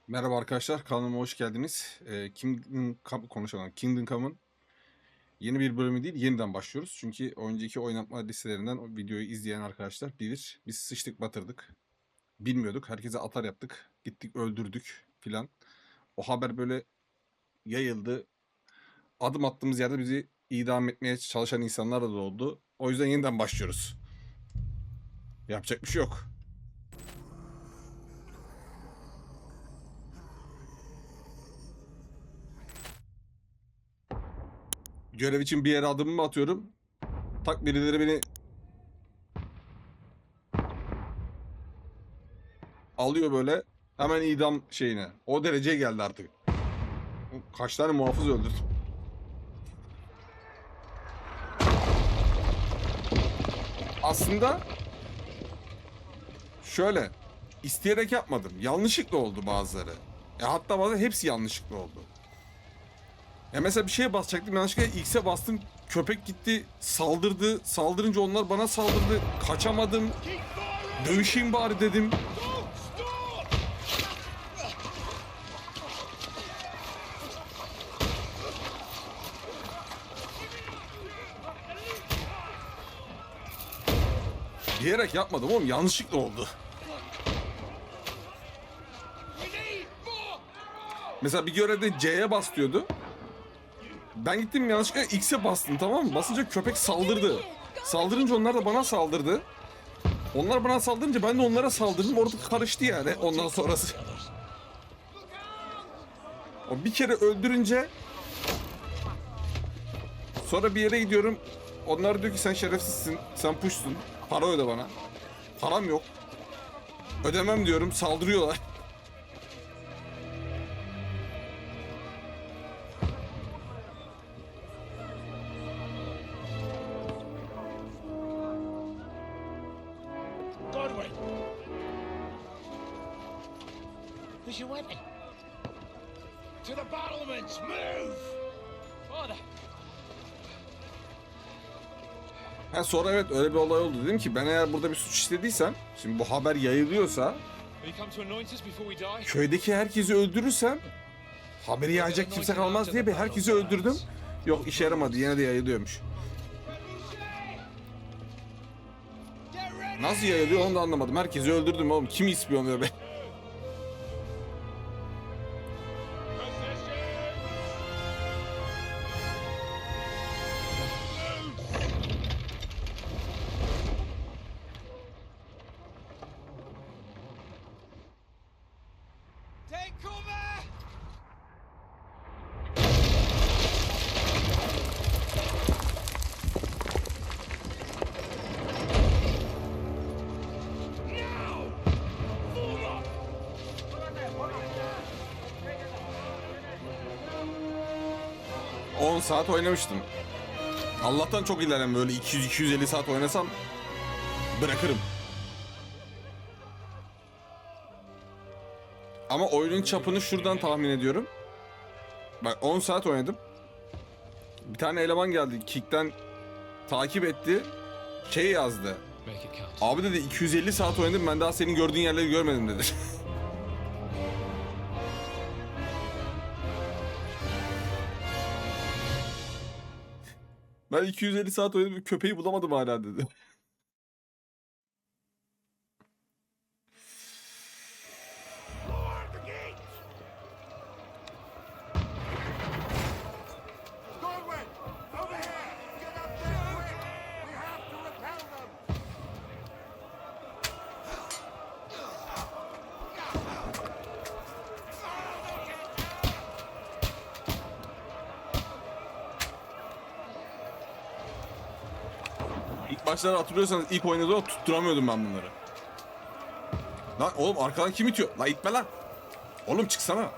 Merhaba arkadaşlar, kanalıma hoş geldiniz. Kingdom Come'ın yeni bir bölümü değil, yeniden başlıyoruz. Çünkü önceki oynatma listelerinden o videoyu izleyen arkadaşlar bilir. Biz sıçtık, batırdık. Bilmiyorduk, herkese atar yaptık. Gittik, öldürdük filan. O haber böyle yayıldı. Adım attığımız yerde bizi idam etmeye çalışan insanlar da oldu. O yüzden yeniden başlıyoruz. Yapacak bir şey yok. Görev için bir yere adımımı atıyorum. Tak, birileri beni alıyor böyle. Hemen idam şeyine. O dereceye geldi artık. Kaç tane muhafız öldürdüm. Aslında şöyle, isteyerek yapmadım. Yanlışlıkla oldu bazıları. Hatta bazı hepsi yanlışlıkla oldu. Mesela bir şeye basacaktım, yanlışlıkla X'e bastım. Köpek gitti, saldırdı. Saldırınca onlar bana saldırdı. Kaçamadım. Dövüşeyim bari dedim. Diyerek yapmadım oğlum, yanlışlıkla oldu. Mesela bir görevde C'ye bas diyordu. Ben gittim yanlışlıkla X'e bastım, tamam mı? Basınca köpek saldırdı. Saldırınca onlar da bana saldırdı. Onlar bana saldırınca ben de onlara saldırdım. Orada karıştı yani ondan sonrası. O bir kere öldürünce sonra bir yere gidiyorum. Onlar diyor ki sen şerefsizsin, sen puşsun. Para öde bana. Param yok. Ödemem diyorum, saldırıyorlar. Where's your weapon? To the battlements, move! Father. Sonra evet, öyle bir olay oldu. Dedim ki ben eğer burada bir suç işlediysem, şimdi bu haber yayılıyorsa, köydeki herkesi öldürürsem haberi yayacak kimse kalmaz diye bir herkesi öldürdüm. Yok, işe yaramadı, yine de yayılıyormuş. Nasıl yayılıyor onu da anlamadım. Herkesi öldürdüm oğlum. Kim ispiyonluyor be? Take cover! Now! Fall up! 10 saat oynamıştım. Allah'tan çok ilerlem, böyle 200-250 saat oynasam bırakırım. Ama oyunun çapını şuradan tahmin ediyorum. Bak, 10 saat oynadım. Bir tane eleman geldi, Kick'ten takip etti. Şey yazdı. Abi dedi, 250 saat oynadım, ben daha senin gördüğün yerleri görmedim dedi. Ben 250 saat oynadım, köpeği bulamadım hala dedi. Lower the gate! Godwin! Over here! Get up there quick! We have to repel them! İlk başlarda hatırlıyorsanız, ilk oynadığımda tutturamıyordum ben bunları. Lan oğlum, arkadan kim itiyor? Lan itme lan. Oğlum çıksana. Now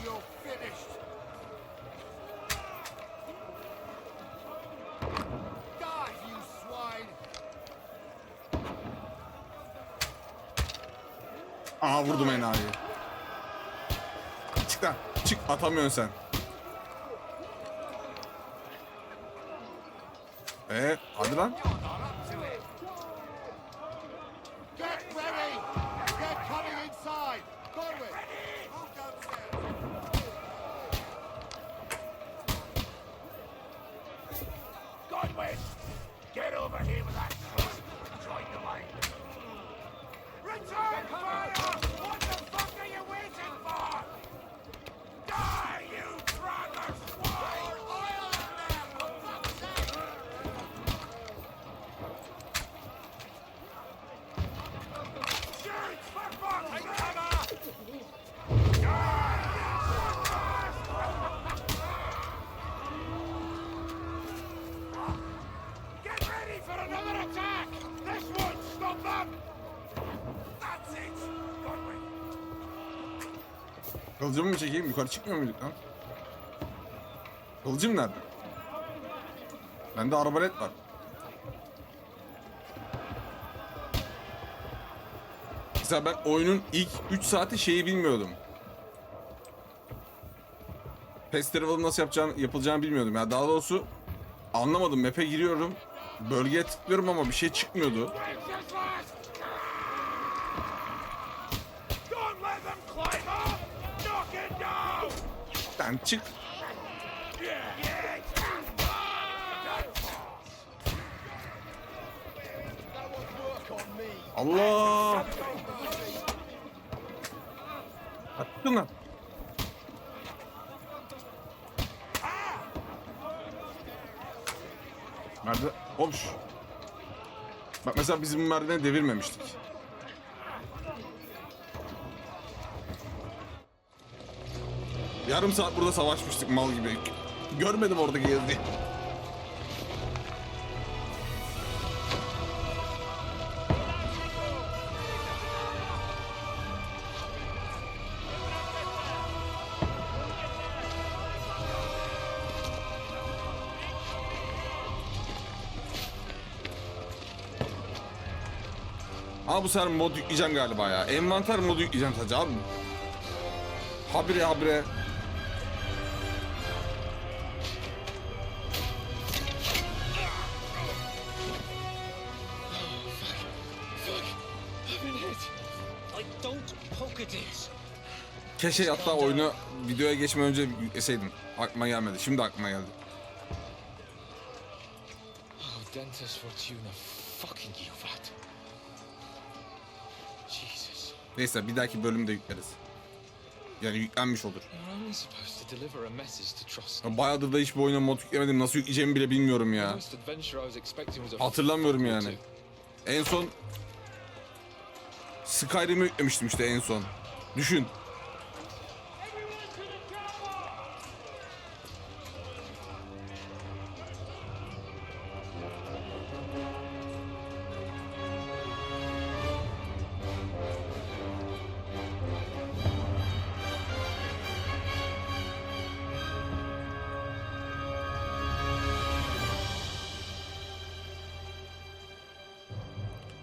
you're finished! Die, you swine! Aa, vurdum enayi. Çık lan. Çık, atamıyorsun sen. Hadi lan. Get ready! They're coming inside! Godwin! Move downstairs! Godwin! Get over here with that trust and join the line. Return fire! What the fuck are you waiting for? Die, you dragger swine! Oil in there, for fuck's sake! Shoot for fuck's sake! Get ready for another attack! This won't stop them! That's it! Godwin! Kılıcımı mı çekeyim? Yukarı çıkmıyor muyduk lan? Kılıcım nerede? Bende arbalet var. Mesela ben oyunun ilk 3 saati şeyi bilmiyordum. Festival'ın nasıl yapılacağını bilmiyordum. Yani daha doğrusu anlamadım. Map'e giriyorum. Bölgeye tıklıyorum ama bir şey çıkmıyordu. Don't let them climb up! Knock it down! Sen çık. Allah! Attın lan. Merdiven... Hoş. Bak mesela bizim bu merdiveni devirmemiştik. Yarım saat burada savaşmıştık mal gibi. Görmedim oradaki yazıyı. Ama bu sefer mod yükleyeceğim galiba ya. Envanter modu yükleyeceğim sadece abi. Habire habire. Keşke hatta oyunu videoya geçmeden önce yükleseydim. Aklıma gelmedi. Şimdi aklıma geldi. Oh, Dentes Fortuna, fucking you vat. Jesus. Neyse bir dahaki bölümde yükleriz. Yani yüklenmiş olur. You're only supposed to deliver a message to trust. Ya bayağıdır da hiçbir oyuna mod yüklemedim. Nasıl yükleyeceğimi bile bilmiyorum The ya. most adventure I was expecting was a Hatırlamıyorum fuck or yani. two. En son Skyrim'i yüklemiştim işte en son. Düşün.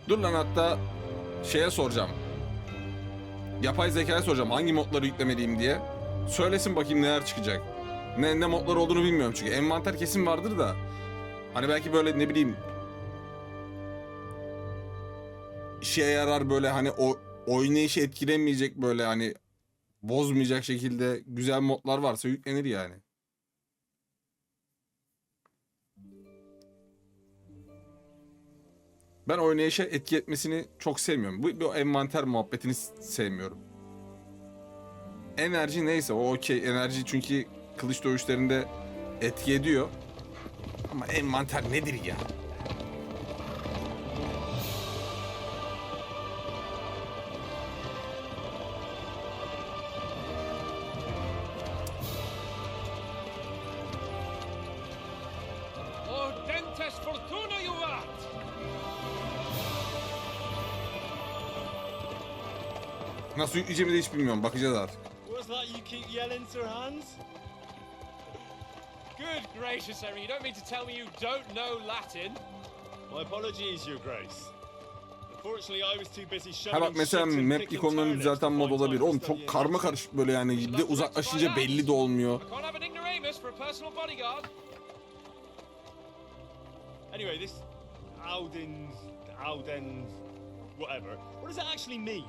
Dur lan hatta şeye soracağım. Yapay zekaya soracağım hangi modları yüklemeliyim diye. Söylesin bakayım neler çıkacak. Ne modlar olduğunu bilmiyorum çünkü envanter kesin vardır da. Hani belki böyle ne bileyim işe yarar böyle hani o oynayışı etkilemeyecek böyle hani bozmayacak şekilde güzel modlar varsa yüklenir yani. Ben oynayışa etki etmesini çok sevmiyorum. Bu envanter muhabbetini sevmiyorum. Enerji neyse o okey. Enerji çünkü kılıç dövüşlerinde etki ediyor. Ama envanter nedir ya? Oh, Dentes Fortuna, you vat! Nasıl yükleyeceğimi de hiç bilmiyorum. Bakacağız artık. What's that you keep yelling, Sir Hans? Good gracious, Harry, you don't mean to tell me you don't know Latin? My apologies, Your Grace. Unfortunately, I was too busy Ha shoving bak mesela shit and map picking ikonlarını turnips düzelten to mod find olabilir. time Oğlum to çok study karma English. karışık böyle yani. Bir de uzaklaşınca belli de olmuyor. I can't have an ignoramus for a personal bodyguard. Anyway, this Auden, whatever. What does it actually mean?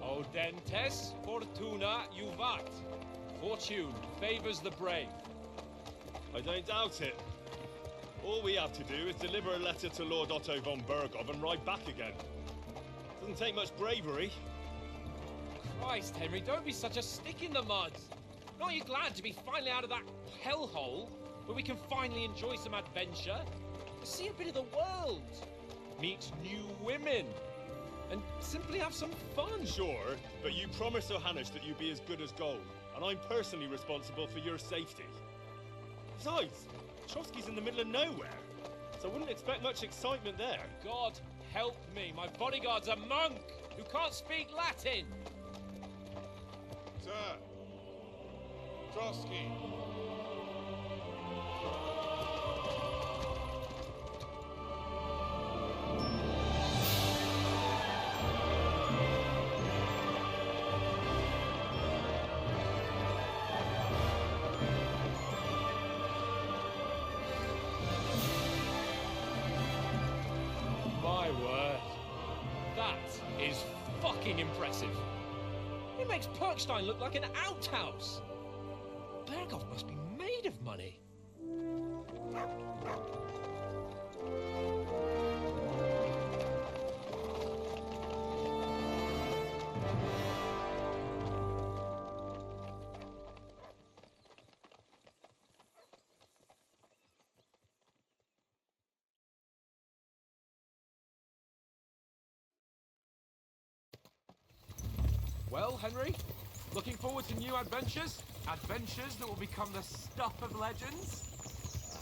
Audentes fortuna juvat. Fortune favors the brave. I don't doubt it. All we have to do is deliver a letter to Lord Otto von Bergov and ride back again. Doesn't take much bravery. Christ, Henry, don't be such a stick in the mud. Aren't you glad to be finally out of that hellhole where we can finally enjoy some adventure? See a bit of the world, meet new women, and simply have some fun. Sure, but you promised Johannes that you'd be as good as gold, and I'm personally responsible for your safety. Besides, Trotsky's in the middle of nowhere, so I wouldn't expect much excitement there. God help me, my bodyguard's a monk who can't speak Latin. Sir. Trotsky. My word. That is fucking impressive. It makes Perkstein look like an outhouse. Bergov must be made of money. Well, Henry, looking forward to new adventures? Adventures that will become the stuff of legends?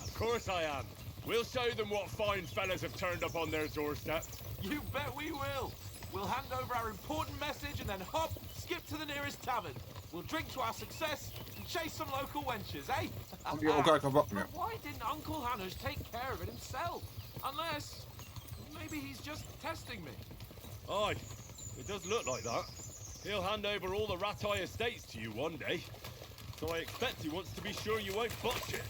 Of course I am. We'll show them what fine fellas have turned up on their doorstep. You bet we will. We'll hand over our important message and then hop, skip to the nearest tavern. We'll drink to our success and chase some local wenches, eh? Abi o kadar kapatmıyor. But why didn't Uncle Hanush take care of it himself? Unless, maybe he's just testing me. Aye, it does look like that. He'll hand over all the Ratai estates to you one day. So I expect he wants to be sure you won't botch it.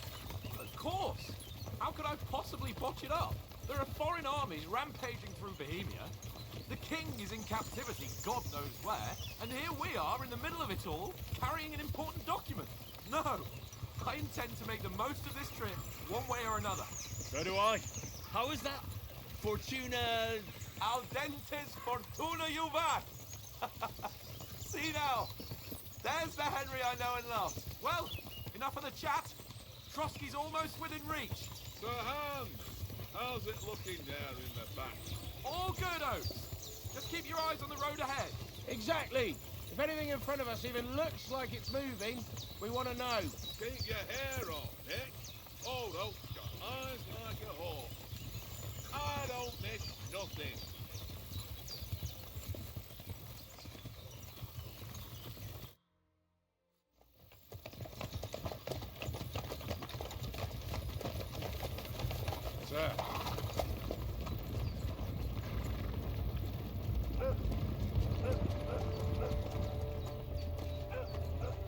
Of course. How could I possibly botch it up? There are foreign armies rampaging through Bohemia. The king is in captivity, God knows where, and here we are in the middle of it all, carrying an important document. No, I intend to make the most of this trip, one way or another. So do I. How is that? Fortuna... Al dentes fortuna juvat! See now, there's the Henry I know and love. Well, enough of the chat. Trotsky's almost within reach. Sir Hans, how's it looking there in the back? All good, Oates. Just keep your eyes on the road ahead. Exactly. If anything in front of us even looks like it's moving, we want to know. Keep your hair on, Nick. Old Oak's got eyes like a hawk. I don't miss nothing. Sir.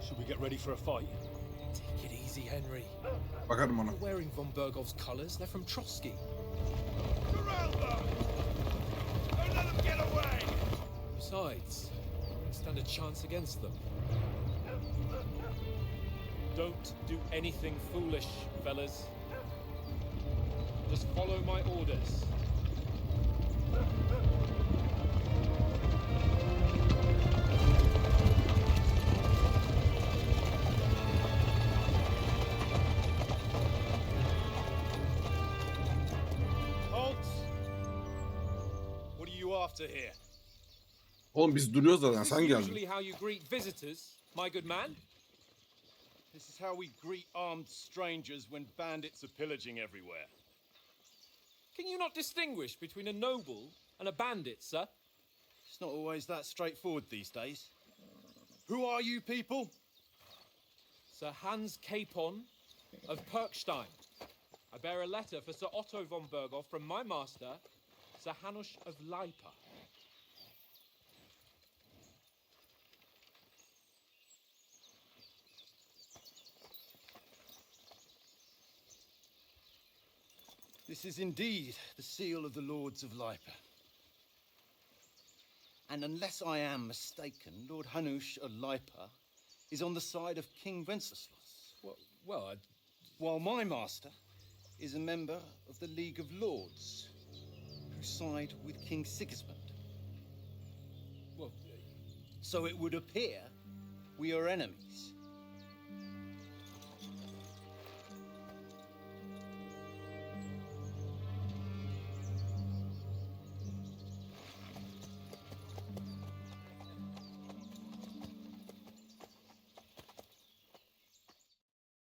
Should we get ready for a fight? Take it easy, Henry. Bakarım ona. You're wearing von Bergov's colours. They're from Trotsky. Corral them! Don't let them get away! Besides, we don't stand a chance against them. Don't do anything foolish, fellas. Just follow my orders. Halt! What are you after here? Oğlum biz duruyoruz zaten. This Sen is geldin. usually how you greet visitors, my good man. This is how we greet armed strangers when bandits are pillaging everywhere. Can you not distinguish between a noble and a bandit, sir? It's not always that straightforward these days. Who are you people? Sir Hans Capon of Perkstein. I bear a letter for Sir Otto von Bergov from my master, Sir Hanush of Lipa. This is indeed the seal of the Lords of Lipa. And unless I am mistaken, Lord Hanush of Lipa is on the side of King Wenceslas. Well, While my master is a member of the League of Lords, who side with King Sigismund. well, So it would appear we are enemies.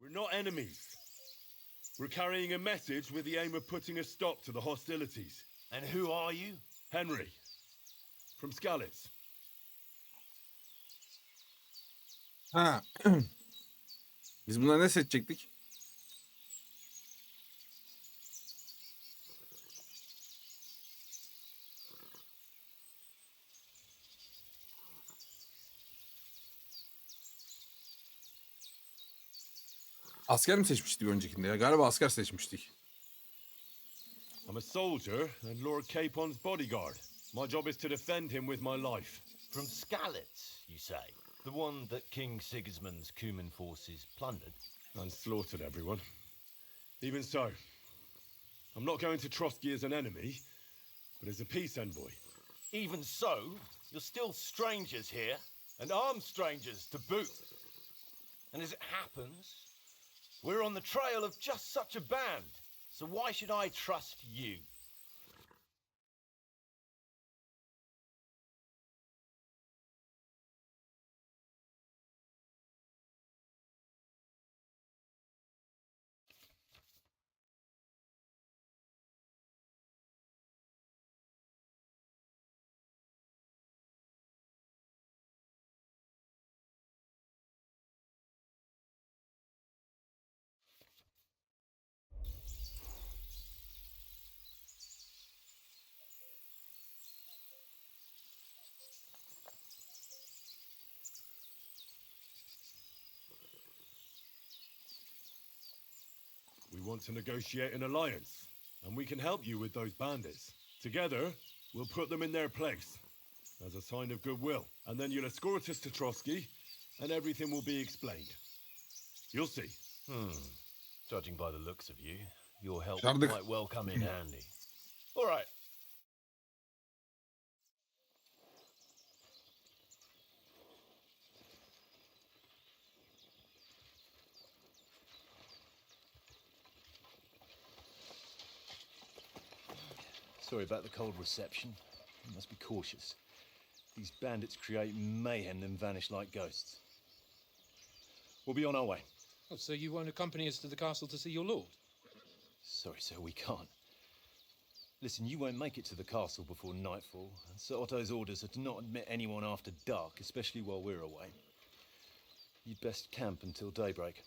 We're not enemies. We're carrying a message with the aim of putting a stop to the hostilities. And who are you? Henry, from Skalitz. Ha. Biz bunları ne seçecektik? Asker mi seçmiştik öncekinde ya? Galiba asker seçmiştik. I'm a soldier and Lord Capon's bodyguard. My job is to defend him with my life. From Skalitz, you say? The one that King Sigismund's Cuman forces plundered? And slaughtered everyone. Even so, I'm not going to Trotsky as an enemy, but as a peace envoy. Even so, you're still strangers here, and armed strangers to boot. And as it happens, we're on the trail of just such a band. So why should I trust you? We want to negotiate an alliance, and we can help you with those bandits. Together, we'll put them in their place, as a sign of goodwill. And then you'll escort us to Trotsky, and everything will be explained. You'll see. Judging by the looks of you, your help Yardık. might well come in handy. All right. Sorry about the cold reception. You must be cautious. These bandits create mayhem then vanish like ghosts. We'll be on our way. oh, so you won't accompany us to the castle to see your lord? Sorry, sir, we can't. Listen, you won't make it to the castle before nightfall. Sir Otto's orders are to not admit anyone after dark, especially while we're away. You'd best camp until daybreak.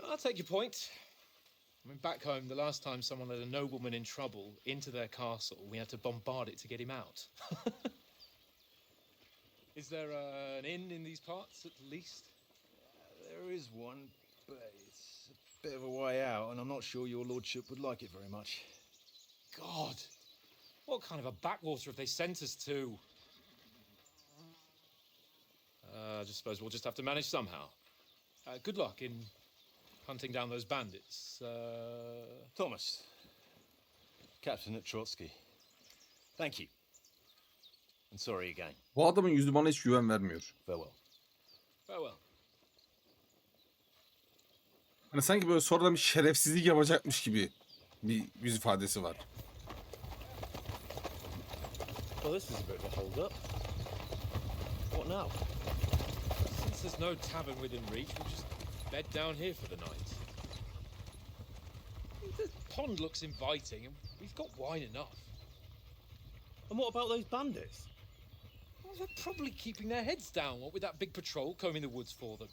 I'll take your point. I mean, back home, the last time someone let a nobleman in trouble into their castle, we had to bombard it to get him out. Is there an inn in these parts, at least? There is one, but it's a bit of a way out, and I'm not sure your lordship would like it very much. God, what kind of a backwater have they sent us to? I just suppose we'll just have to manage somehow. Good luck in hunting down those bandits. Thomas, captain at Trotsky. Thank you. And sorry again. Bu adamın yüzü bana hiç güven vermiyor. Farewell. Farewell. Hani sanki böyle sonradan bir şerefsizlik yapacakmış gibi bir yüz ifadesi var. Well, this was a bit of a hold-up. What now? Since there's no tavern within reach, we'll just bed down here for the night. The pond looks inviting, and we've got wine enough. And what about those bandits? Well, they're probably keeping their heads down, what with that big patrol combing the woods for them.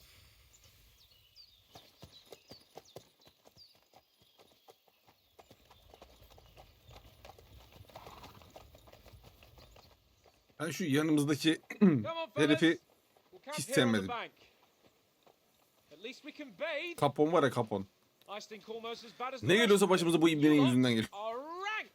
Ben şu yanımızdaki Come on, fellas. herifi We'll camp hiç here on the sevmedim. bank. At least we can bathe. Kapon var ya kapon. I I stink almost as bad as the Ne rest geliyorsa of başımıza them. bu ibnenin You lot yüzünden geliyor. are rank.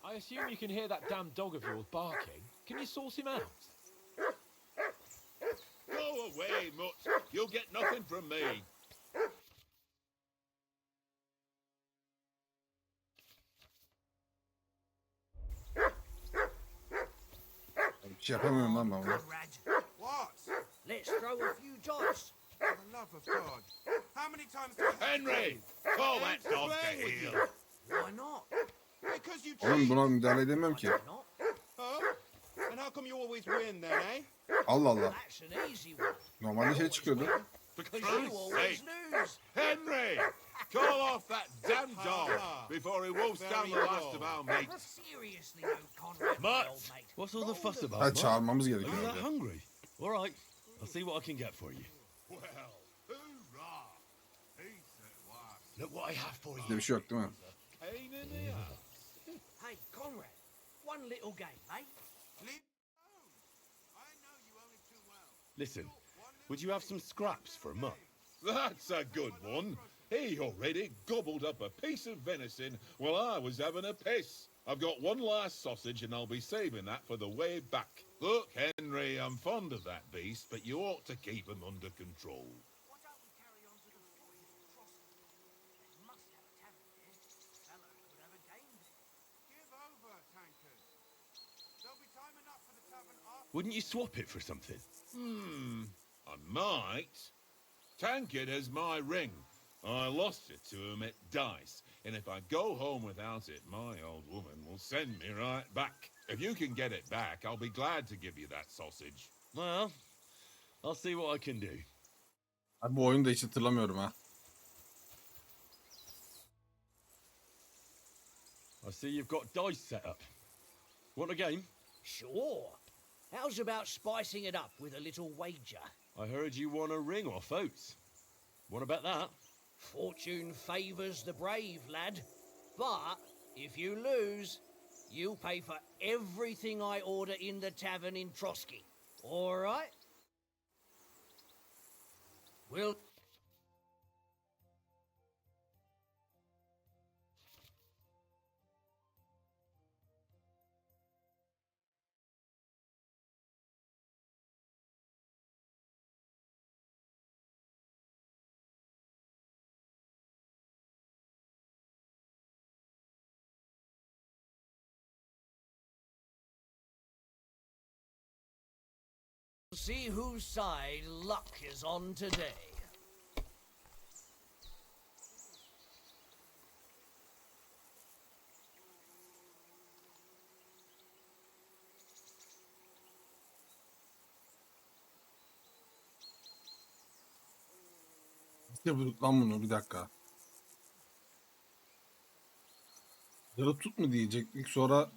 I assume you can hear that damn dog of yours barking. Can you sort him out? Go away, Mutt. You'll get nothing from me. Bir şey yapamıyorum lan ben bunu. What? Let's throw a few dice. For the love of God. How many times do I have to Henry, say call I that ain't dog to playing with heel. you? Why not? Because you Oğlum cheat. buna müdahale edemiyorum ki. Why not? Huh? And how come you always win then, eh? Allah Allah. That's an easy one. Normalde şey çıkıyordu. For Because you Christ's always sake. lose. Henry, call off that damn dog before he wolfs down the last of our mates. Seriously though, Conrad, my Mutt, old mate. what's all the fuss about? Ha Mutt? çağırmamız Are you gerekiyor. that hungry? All right, I'll see what I can get for you. Well, hoorah! Peace at last. Look what I have for Bizde you. bir şey yok değil mi? Pain in the ass. Hey, Conrad, one little game, eh? Leave alone. I know you only too well. Listen, would you have some scraps for a mutt? That's a good one. He already gobbled up a piece of venison while I was having a piss. I've got one last sausage and I'll be saving that for the way back. Look, Henry, I'm fond of that beast, but you ought to keep him under control. Why don't we carry on to the point of Trosky? They must have a tavern there. Fellow could have a game there. Give over, tankers. There'll be time enough for the tavern after. Wouldn't you swap it for something? I might. Tankard has my ring. I lost it to him at dice, and if I go home without it, my old woman will send me right back. If you can get it back, I'll be glad to give you that sausage. Well, I'll see what I can do. Abi bu oyunu da hiç hatırlamıyorum ha. I see you've got dice set up. Want a game? Sure. How's about spicing it up with a little wager? I heard you won a ring off Oates. What about that? Fortune favours the brave, lad. But if you lose, you pay for everything I order in the tavern in Trosky. All right? We'll... see whose side luck is on today. İşte bulduk lan bunu, bir dakika. Yarı tut mu diyecektik, sonra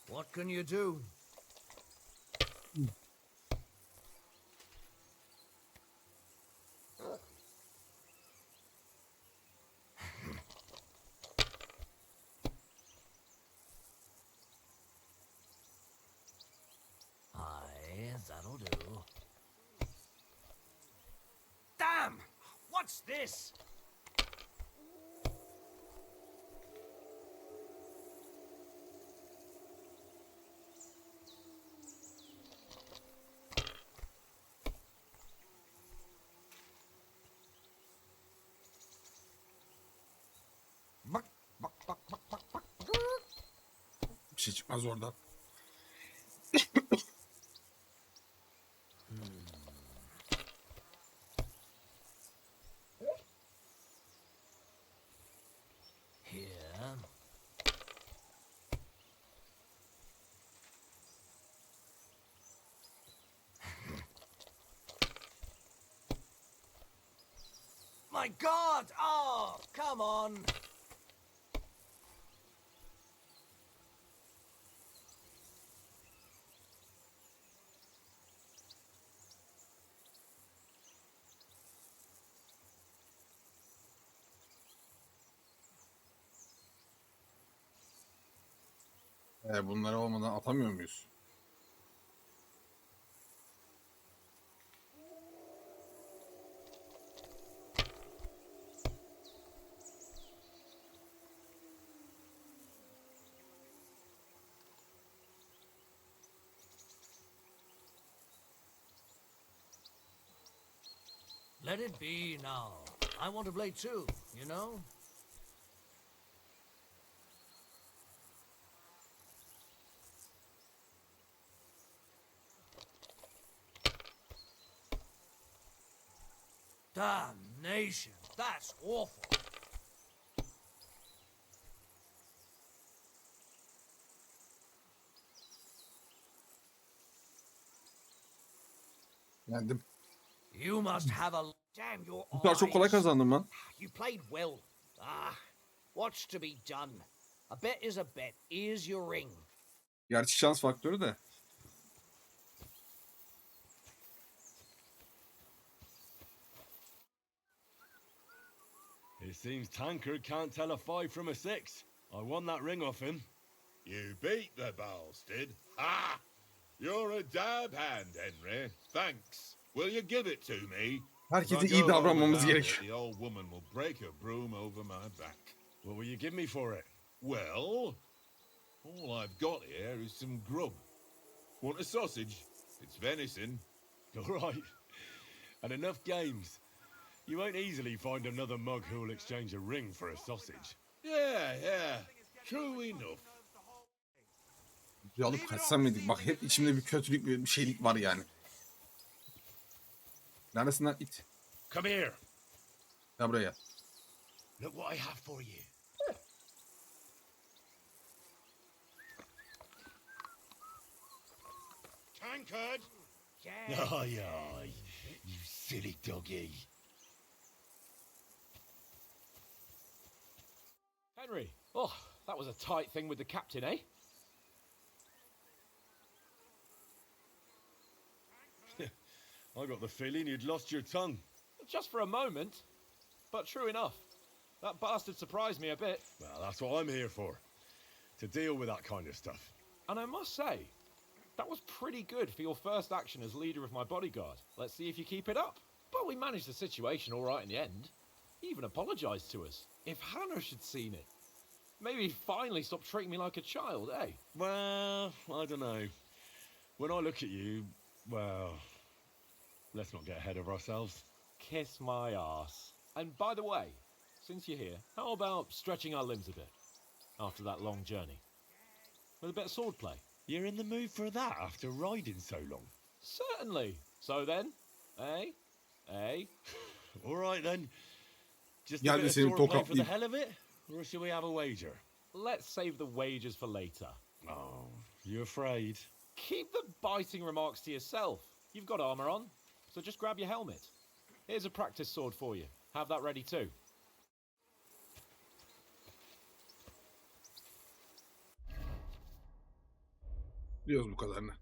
What can you do? Aye, that'll do. Damn! What's this? bir şey çıkmaz oradan. Here. My God! Oh, come on! Bunları olmadan atamıyor muyuz? Let it be now. I want to play too, you know? Damnation, that's awful. Yendim. You must have a damn your Bu kadar çok kolay eyes. kazandım lan. You played well. What's to be done? A bet is a bet. Here's your ring. Gerçi şans faktörü de. It seems Tankard can't tell a 5 from a 6. I won that ring off him. You beat the bastard. Ha! You're a dab hand, Henry. Thanks. Will you give it to me? Herkese If I iyi go davranmamız without gerekiyor. it, the old woman will break her broom over my back. What will you give me for it? Well, all I've got here is some grub. Want a sausage? It's venison. All right. And enough games. You won't easily find another mug who'll exchange a ring for a sausage. Yeah. True enough. Bir alıp kaçsam mıydık? Bak hep içimde bir kötülük, bir şeylik var yani. Neredesin lan it? Come here. Gel buraya. Look what I have for you. Tankard! Aye, aye. You silly doggy. Henry, oh, that was a tight thing with the captain, eh? I got the feeling you'd lost your tongue. Just for a moment. But true enough. That bastard surprised me a bit. Well, that's what I'm here for. To deal with that kind of stuff. And I must say, that was pretty good for your first action as leader of my bodyguard. Let's see if you keep it up. But we managed the situation all right in the end. He even apologized to us. If Hanosh had seen it, maybe he'd finally stop treating me like a child, eh? Well, I don't know. When I look at you, well, let's not get ahead of ourselves. Kiss my arse. And by the way, since you're here, how about stretching our limbs a bit after that long journey? With a bit of swordplay. You're in the mood for that after riding so long? Certainly. So then, eh? Eh? All right then. Just a Gel bit de of seni swordplay for the tokatlayayım. hell of it? Or shall we have a wager? Let's save the wagers for later. Oh, you afraid? Keep the biting remarks to yourself. You've got armor on, so just grab your helmet. Here's a practice sword for you. Have that ready too. Biliyoruz bu kadarını.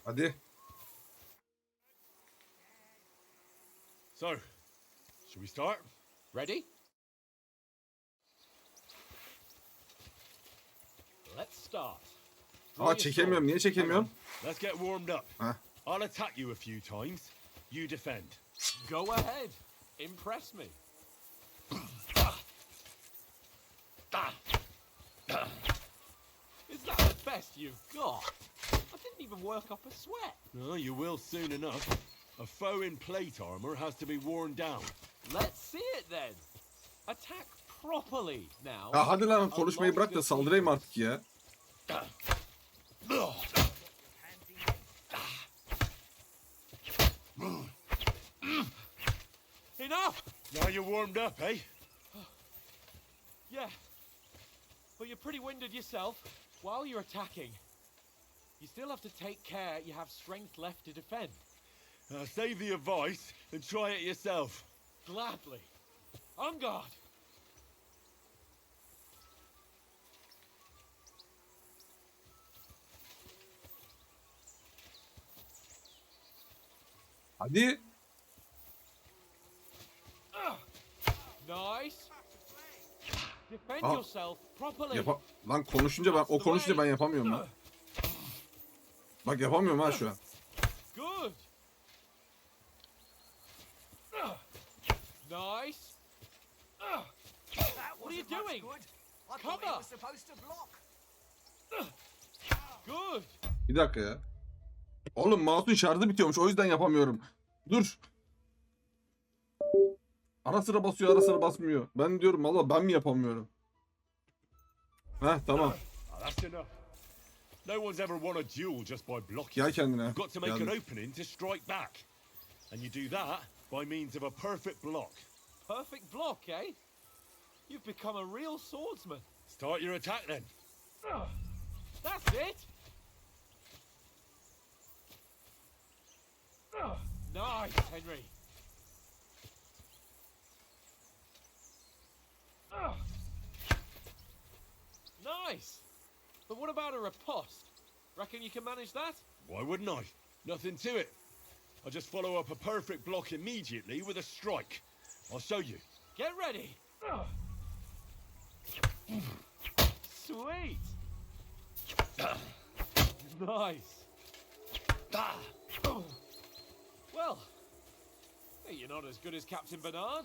Hadi. So, should we start? Ready? Let's start. Draw Aa your çekemiyorum. sword. Niye çekemiyorum? Let's get warmed up. Huh? I'll attack you a few times. You defend. Go ahead. Impress me. Is that the best you've got? I didn't even work up a sweat. No, you will soon enough. A foe in plate armor has to be worn down. Let's see it then. Attack properly now. Ya hadi lan konuşmayı bırak da saldırayım artık ya. Enough! Now you're warmed up, eh? Yeah. But you're pretty winded yourself. While you're attacking, you still have to take care you have strength left to defend. Save the advice and try it yourself. Gladly. On guard. Hadi. Nice. Defend Ah. yourself properly. Lan konuşunca ben konuşunca ben yapamıyorum lan. Bak yapamıyorum ha şu an. Good. Nice. What are you doing? Cover. Good. Bir dakika ya. Oğlum mouse'un şarjı bitiyormuş, o yüzden yapamıyorum. Dur. Ara sıra basıyor, ara sıra basmıyor. Ben diyorum valla ben mi yapamıyorum? Heh tamam. That's enough. No one's ever won a duel just by blocking. Gel kendine. You've got to make an Geldim. opening to strike back. And you do that by means of a perfect block. Perfect block, eh? You've become a real swordsman. Start your attack then. That's it. Nice, Henry. Nice. But what about a riposte? Reckon you can manage that? Why wouldn't I? Nothing to it. I'll just follow up a perfect block immediately with a strike. I'll show you. Get ready. Sweet. Nice. Well, hey, you're not as good as Captain Bernard,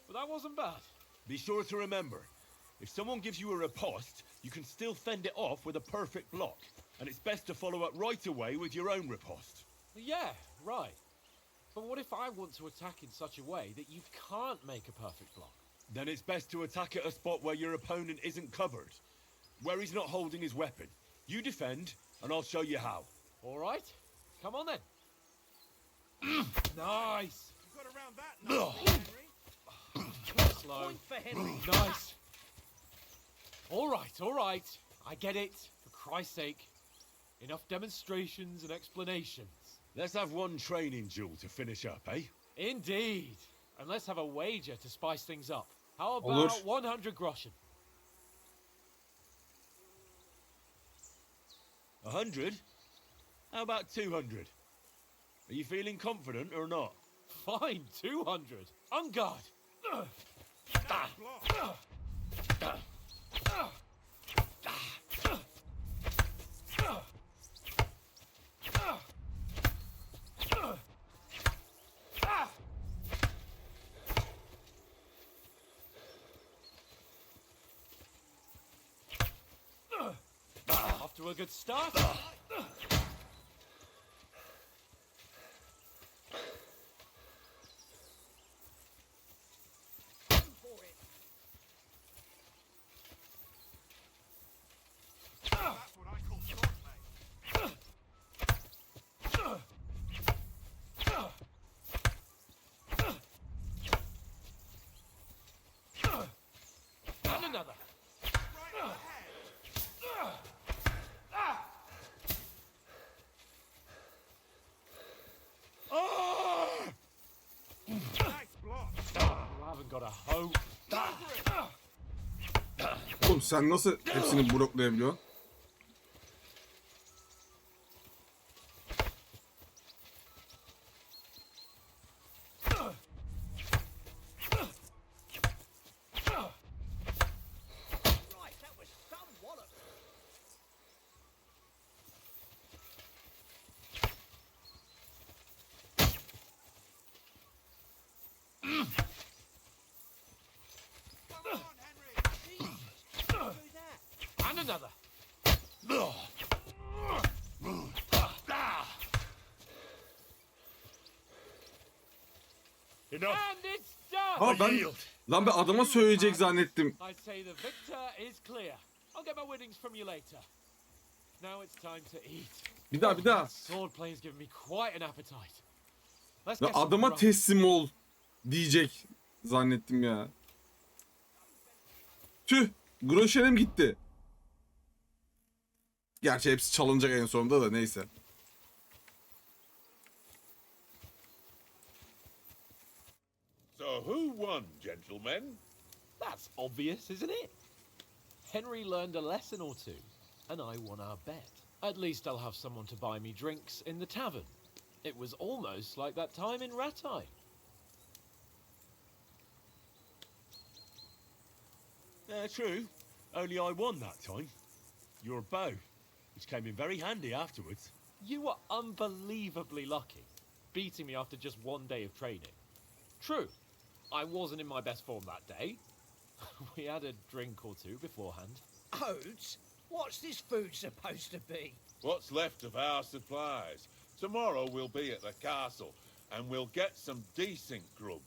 but that wasn't bad. Be sure to remember, if someone gives you a riposte, you can still fend it off with a perfect block. And it's best to follow up right away with your own riposte. Yeah, right. But what if I want to attack in such a way that you can't make a perfect block? Then it's best to attack at a spot where your opponent isn't covered. Where he's not holding his weapon. You defend, and I'll show you how. All right, come on then. Nice. You got around that now, Henry. Slow. Point for Henry. Nice. All right. I get it. For Christ's sake. Enough demonstrations and explanations. Let's have one training duel to finish up, eh? Indeed. And let's have a wager to spice things up. How Olur. about 100 groschen? 100? How about 200? Are you feeling confident or not? Fine, 200. On guard. Off to a good start. That's what I call swordplay. And another. Right in the head. Nice block. You haven't got a hope. Oğlum sen nasıl hepsini bloklayabiliyorsun? Right, that was some wallop. Come on, Henry. Do that. And another. Enough. And it's done. Ha ben lan ben adama söyleyecek zannettim. I'd say the victor is clear. I'll get my winnings from you later. Now it's time to eat. Bir daha. Swordplay has given me quite an appetite. Let's Ve get some adama grub. teslim ol diyecek zannettim ya. Tüh, groşenim gitti. Gerçi hepsi çalınacak en sonunda da neyse. So who won, gentlemen? That's obvious, isn't it? Henry learned a lesson or two, and I won our bet. At least I'll have someone to buy me drinks in the tavern. It was almost like that time in Rattay. True. Only I won that time. Your bow, which came in very handy afterwards. You were unbelievably lucky, beating me after just one day of training. True, I wasn't in my best form that day. We had a drink or two beforehand. Oats? What's this food supposed to be? What's left of our supplies. Tomorrow we'll be at the castle, and we'll get some decent grub.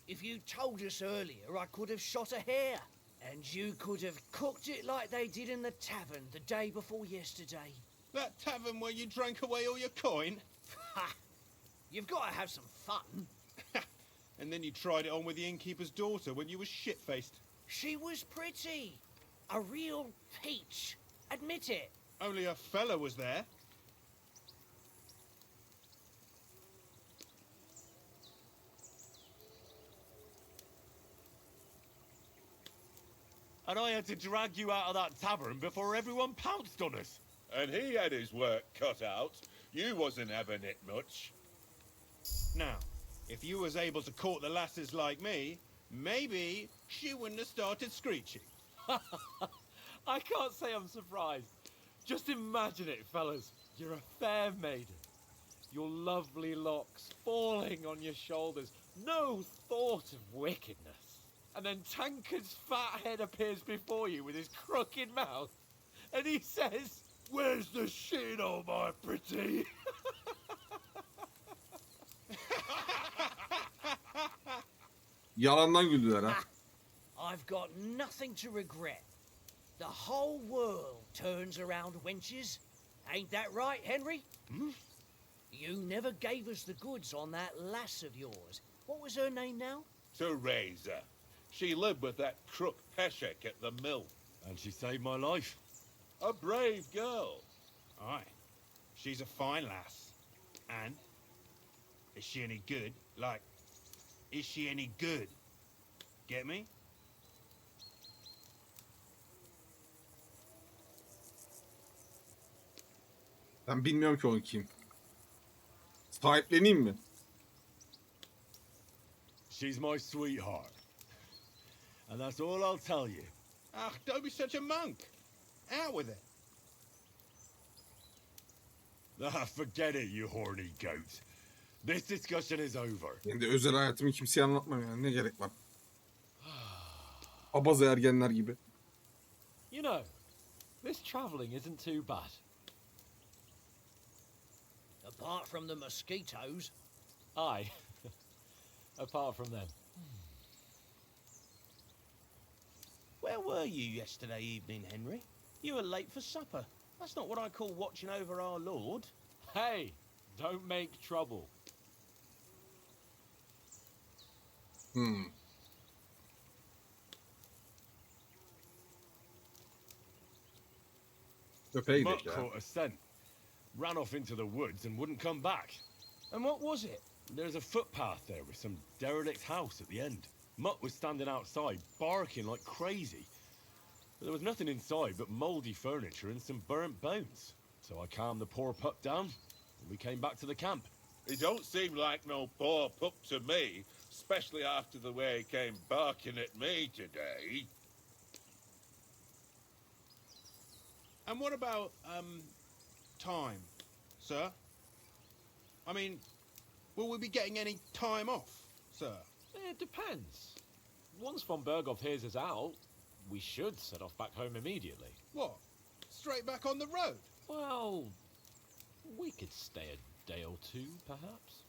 If you told us earlier, I could have shot a hare. And you could have cooked it like they did in the tavern the day before yesterday. That tavern where you drank away all your coin? Ha! You've got to have some fun. And then you tried it on with the innkeeper's daughter when you were shit-faced. She was pretty. A real peach. Admit it. Only a fella was there. And I had to drag you out of that tavern before everyone pounced on us. And he had his work cut out. You wasn't having it much. Now, if you was able to court the lasses like me, maybe she wouldn't have started screeching. I can't say I'm surprised. Just imagine it, fellas. You're a fair maiden. Your lovely locks falling on your shoulders. No thought of wickedness. And then Tankard's fat head appears before you with his crooked mouth. And he says, "Where's the shit, oh my pretty?" Yalandan güldüler ha. I've got nothing to regret. The whole world turns around wenches. Ain't that right, Henry? Hmm? You never gave us the goods on that lass of yours. What was her name now? Teresa. She lived with that crook Peshek at the mill. And she saved my life. A brave girl. Aye. She's a fine lass. And? Is she any good? Like, is she any good? Get me? Ben bilmiyorum ki o kim. Sahipleneyim mi? She's my sweetheart. And that's all I'll tell you. Ah, don't be such a monk. Out with it. Ah, forget it, you horny goat. This discussion is over. Kendi özel hayatımı kimseye anlatmam yani. Ne gerek var? Abaza ergenler gibi. You know, this travelling isn't too bad. Apart from the mosquitoes. Aye. Apart from them. Where were you yesterday evening, Henry? You were late for supper. That's not what I call watching over our Lord. Hey, don't make trouble. Köpeğe Mutt gidelim ya. caught a scent. Ran off into the woods and wouldn't come back. And what was it? There's a footpath there with some derelict house at the end. Mutt was standing outside, barking like crazy. But there was nothing inside but mouldy furniture and some burnt bones. So I calmed the poor pup down, and we came back to the camp. He don't seem like no poor pup to me, especially after the way he came barking at me today. And what about, time, sir? I mean, will we be getting any time off, sir? It depends. Once von Berghoff hears us out, we should set off back home immediately. What? Straight back on the road? Well, we could stay a day or two, perhaps.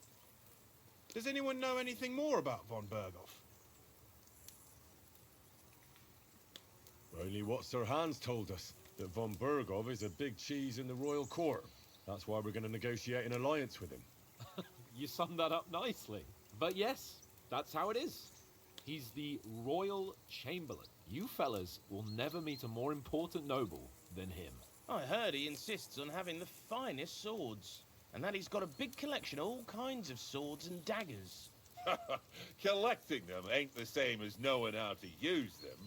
Does anyone know anything more about von Berghoff? Only what Sir Hans told us, that von Berghoff is a big cheese in the royal court. That's why we're going to negotiate an alliance with him. You summed that up nicely. But yes, that's how it is. He's the Royal Chamberlain. You fellas will never meet a more important noble than him. I heard he insists on having the finest swords. And that he's got a big collection of all kinds of swords and daggers. Collecting them ain't the same as knowing how to use them.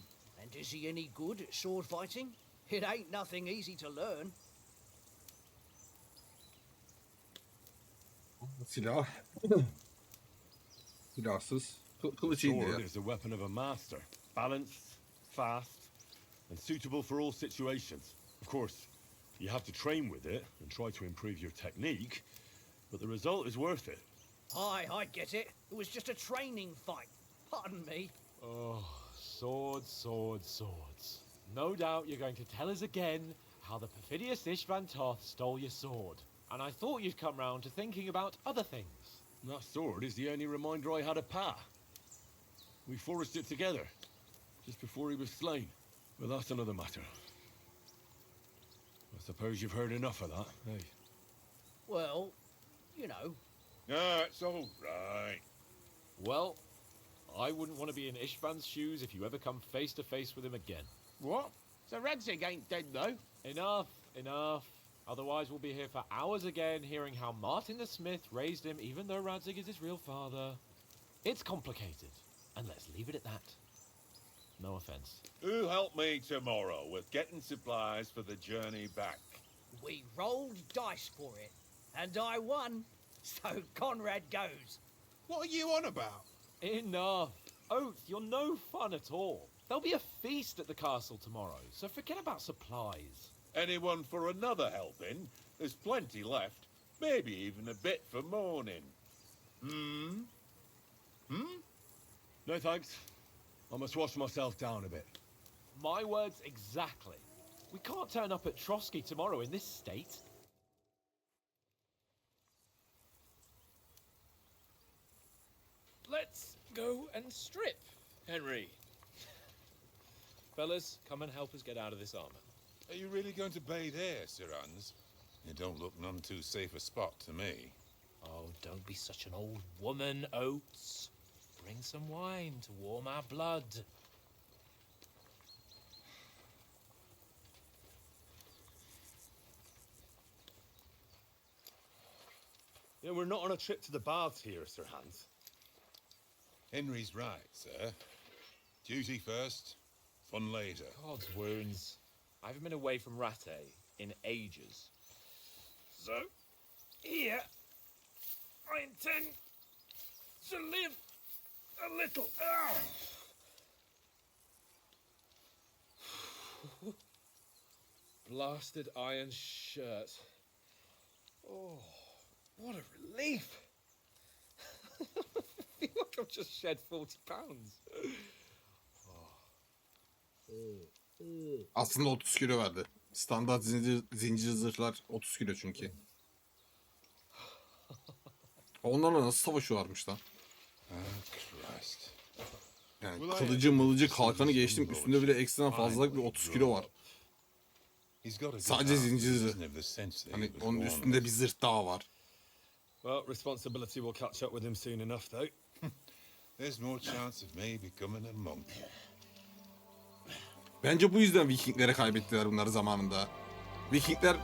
And is he any good at sword fighting? It ain't nothing easy to learn. Silah. Silahsız. Kılıç indi Sword ya. is the weapon of a master. Balanced, fast, and suitable for all situations. Of course, you have to train with it and try to improve your technique, but the result is worth it. I get it. It was just a training fight. Pardon me. Oh, swords, swords, swords. No doubt you're going to tell us again how the perfidious Ishvan Toth stole your sword. And I thought you'd come round to thinking about other things. That sword is the only reminder I had of Pa. We forged it together, just before he was slain. But that's another matter. I suppose you've heard enough of that, eh? Well, you know. No, it's all right. Well, I wouldn't want to be in Ishvan's shoes if you ever come face to face with him again. What? So Radzig ain't dead, though? Enough, enough. Otherwise we'll be here for hours again hearing how Martin the Smith raised him even though Radzig is his real father. It's complicated, and let's leave it at that. No offense. Who'll help me tomorrow with getting supplies for the journey back? We rolled dice for it, and I won. So Conrad goes. What are you on about? Enough. Oath, you're no fun at all. There'll be a feast at the castle tomorrow, so forget about supplies. Anyone for another helping? There's plenty left. Maybe even a bit for morning. No thanks. I must wash myself down a bit. My words exactly. We can't turn up at Trotsky tomorrow in this state. Let's go and strip, Henry. Fellas, come and help us get out of this armor. Are you really going to bathe here, Sir Hans? It don't look none too safe a spot to me. Oh, don't be such an old woman, Oates. Bring some wine to warm our blood. You know, we're not on a trip to the baths here, Sir Hans. Henry's right, sir. Duty first, fun later. God's wounds. I haven't been away from Rattay in ages. So, here, I intend to live a little. Blasted iron shirt. Oh, what a relief. I feel like I've just shed 40 pounds. Aslında 30 kilo verdi. Standart zincir zırhlar 30 kilo çünkü. Onlarla nasıl savaşıyorlarmış lan? Christ. Yani kılıcı mılıcı kalkanı geçtim, üstünde bile ekstradan fazlalık bir 30 kilo var. Sadece zincir zırh. Hani onun üstünde bir zırh daha var. Well, responsibility will catch up with him soon enough, though. There's more chance of me becoming a monk. Bence bu yüzden Vikinglere kaybettiler bunları zamanında. Vikingler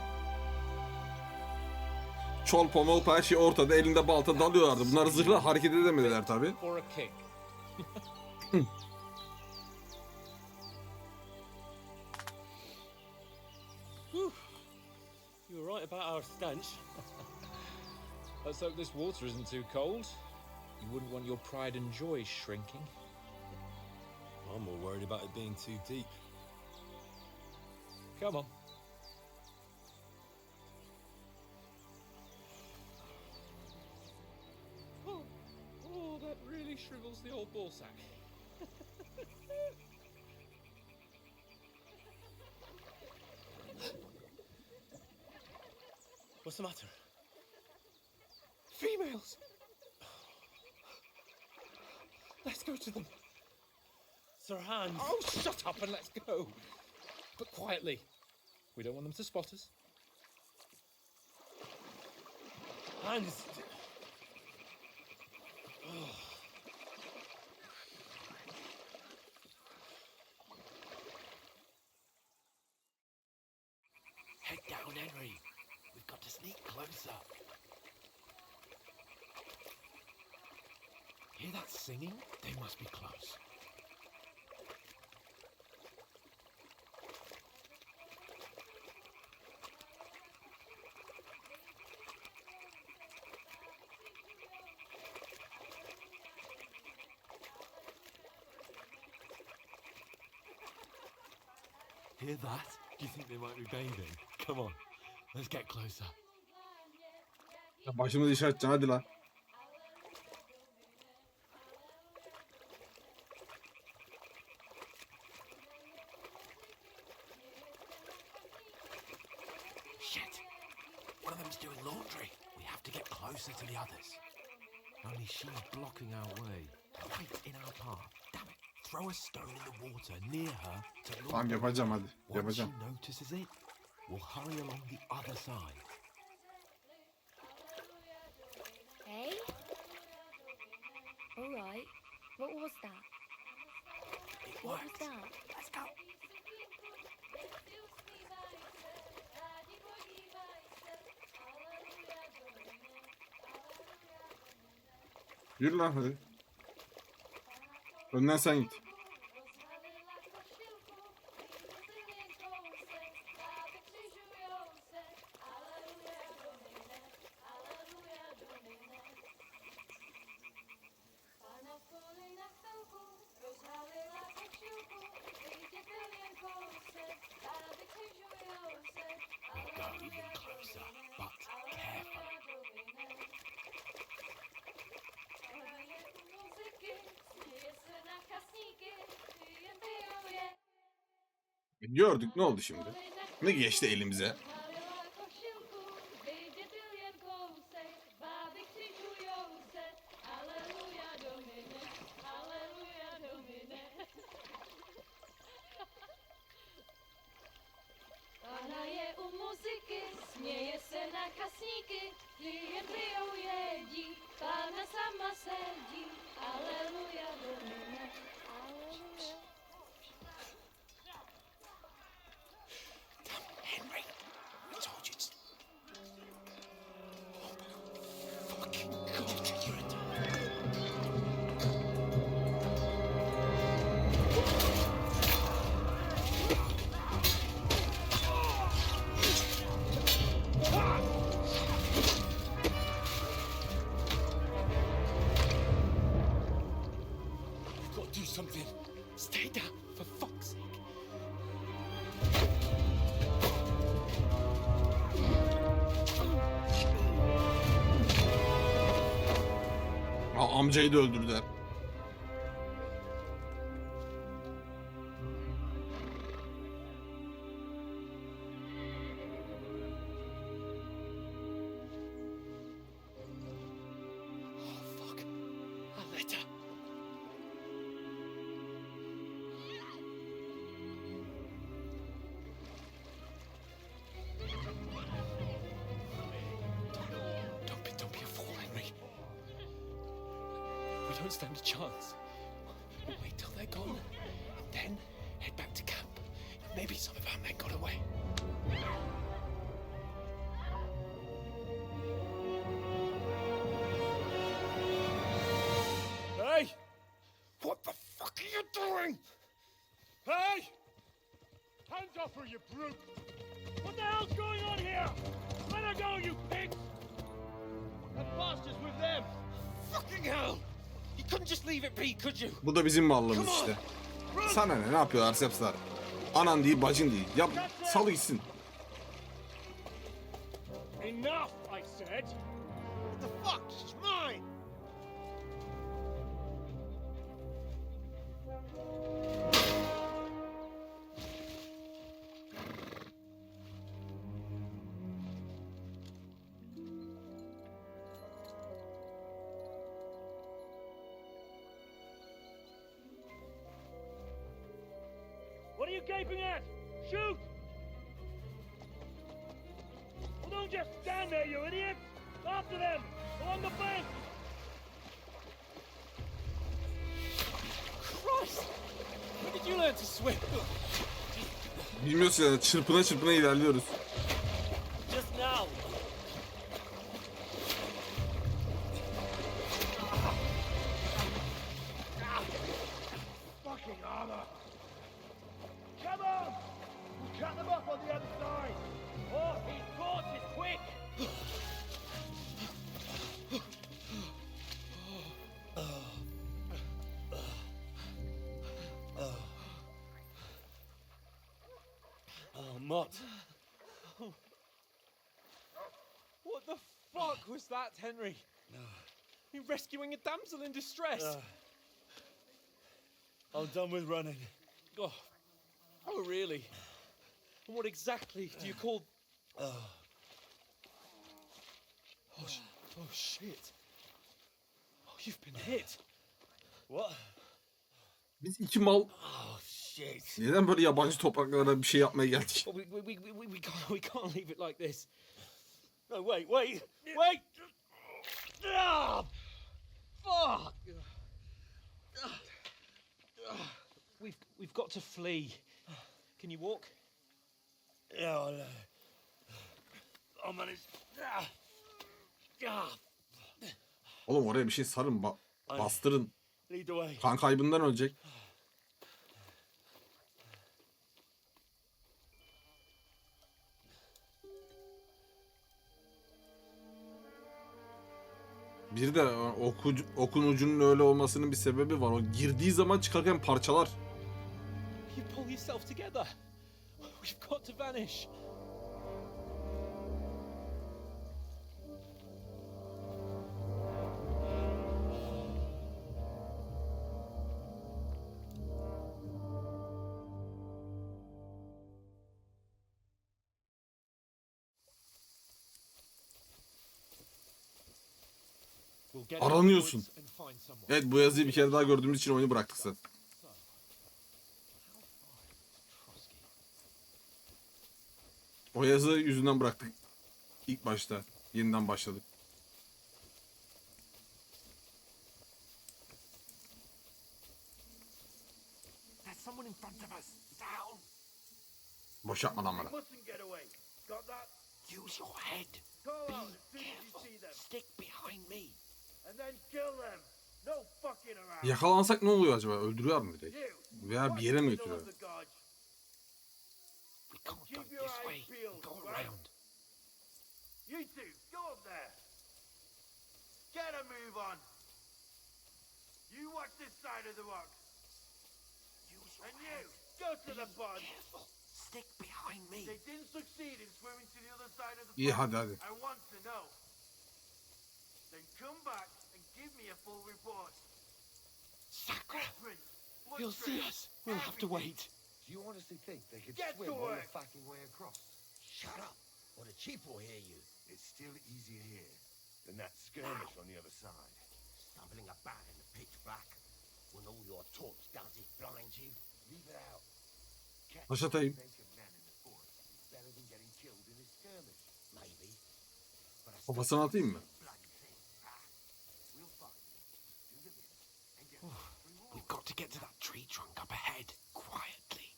çolpa molpa her şey ortada, elinde balta dalıyorlardı. Bunlar zırhla hareket edemediler tabi. You were right about our stench. Let's hope this water isn't too cold. You wouldn't want your pride and joy shrinking. I'm more worried about it being too deep. Come on. Oh, that really shrivels the old ball sack. What's the matter? Females! Let's go to them. Sir Hans! Oh, shut up and let's go. But quietly. We don't want them to spot us. Hans! Head down, Henry. We've got to sneak closer. Hear that singing? They must be close. hear that? Do you think they might be bathing? Come on, let's get closer. Ya başımızı iş açacaksın hadi lan. Shit! One of them's doing laundry. We have to get closer to the others. Only she's blocking our way. Right in our path. Damn it! Throw a stone in the water near her to lure Tamam them. yapacağım hadi. Once Yapacağım. she notices it, we'll hurry along the other side. Hey? All right. What was that? It What was worked. that? Let's go. Yürü lan hadi. Önden sen git. We'll go even closer, but carefully. Gördük ne oldu şimdi? Ne geçti elimize? Henry, I told you to... Oh, fucking God, you're a... You've got to do something. Stay down, for fuck's sake. Amcayı da öldürdüler. Oh, fuck. A letter. Don't be a fool, Henry. We don't stand a chance. We'll wait till they're gone, and then head back to camp. Maybe some of our men got away. Hey! What the fuck are you doing? Hey! Hands off her, you brute! What the hell's going on here? Let her go, you pigs! That bastard's with them! Fucking hell! You couldn't just leave it be, could you? Bu da bizim mallımız işte. Sana ne yapıyorlarsa yapsınlar. Anan değil bacın değil. Yap sal gitsin. Enough, I said! What the fuck? She's mine! What are you gaping at? Shoot! Well, don't just stand there, you idiots! After them! Along the bank! Christ! When did you learn to swim? Bilmiyorsun ya çırpına çırpına ilerliyoruz. Just now! Fucking armor! Come on! We'll cut them up on the other side! Oh, he's caught it quick! Mott. What the fuck was that, Henry? You rescuing a damsel in distress? I'm done with running. Oh, really? And what exactly do you call... Oh, shit. Oh, you've been hit. What? Biz iki mal Oh, shit. neden böyle yabancı topraklara bir şey yapmaya geldik? Well, we can't leave it like this. No, wait. Ah, fuck! We've got to flee. Can you walk? Yeah, I'll manage. Oğlum oraya bir şey sarın, bastırın. Lead the way. Kan kaybından ölecek. Bir de okun ucunun öyle olmasının bir sebebi var. O girdiği zaman çıkarken parçalar. You pull yourself together. We've got to vanish. Aranıyorsun. Evet, bu yazıyı bir kere daha gördüğümüz için oyunu bıraktık zaten. O yazı yüzünden bıraktık. İlk başta. Yeniden başladık. Boş yapma lan bana. Use your head. Be careful. Stick behind me. And then kill them. No fucking around. Yakalansak ne oluyor acaba? Öldürüyor mu direkt? Veya bir yere mi götürüyor? We can't go this way. Go around. You two, go up there. Get a move on. You watch this side of the rock. And you, go to the pond. Careful. Stick behind me. They didn't succeed in swimming to the other side of the İyi, pond. hadi. I want to know. Then come back and give me a full report. Sacra! Footprints, He'll see blood us. We'll have to wait. Do you honestly think they could Get swim to all work. the fucking way across? Shut up, or the chief will hear you. It's still easier here than that skirmish on the other side. Stumbling about in the pitch black, when all your torch does is blind you. Leave it out. Başlatayım. Naked man in the forest is better than getting killed in a skirmish. Maybe. But I Kafasına atayım mı? bloody thing. We'll find it. Do the bit and get We've got to get to that tree trunk up ahead, quietly.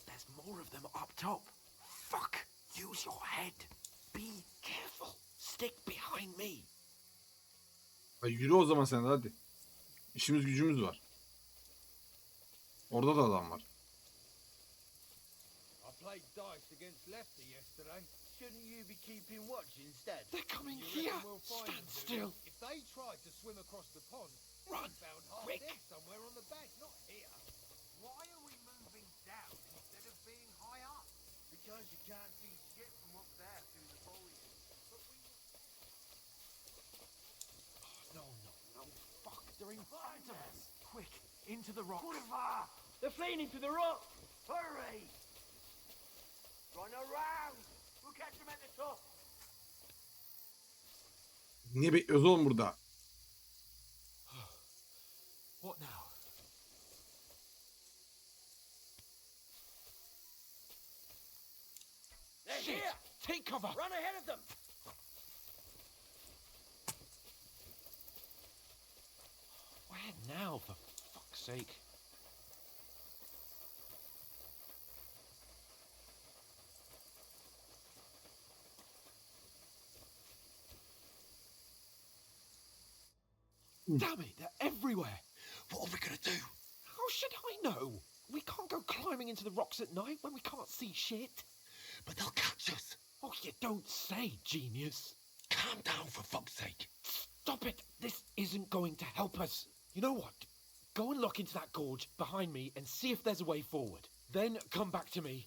There's more of them up top. Fuck! Use your head. Be careful. Stick behind me. Yürü o zaman sen de hadi. İşimiz gücümüz var. Orada da adam var. I played dice against Lefty yesterday. Shouldn't you be keeping watch instead? They're coming You here. reckon we'll find Stand them, do still. we? If they tried to swim across the pond, they'd Run, be found half quick. dead somewhere on the bank, not here. Why are we moving down instead of being high up? Because you can't see shit from up there through the foliage. But we... No. Fuck, they're in front of us. Quick, into the rocks. Kurva! They're fleeing into the rock. Hurry! Run around! We'll catch them at the top. Niye bekliyoruz oğlum burada? What now? They're Shit! here! Take cover! Run ahead of them! Where now, for fuck's sake? Damn it, they're everywhere! What are we gonna do? How should I know? We can't go climbing into the rocks at night when we can't see shit. But they'll catch us. Oh, you don't say, genius. Calm down, for fuck's sake. Stop it! This isn't going to help us. You know what? Go and look into that gorge behind me and see if there's a way forward. Then come back to me.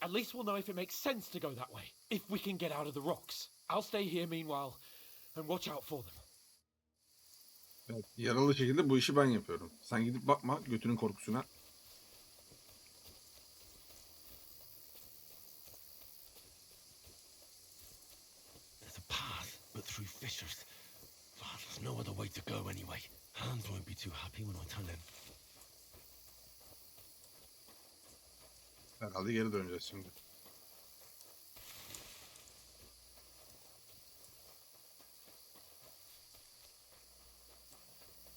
At least we'll know if it makes sense to go that way. If we can get out of the rocks. I'll stay here meanwhile and watch out for them. Evet, yaralı şekilde bu işi ben yapıyorum. Sen gidip bakma götünün korkusuna. There's a path, but through fissures. There's no other way to go anyway. Hans won't be too happy when I tell him. Herhalde geri döneceğiz şimdi.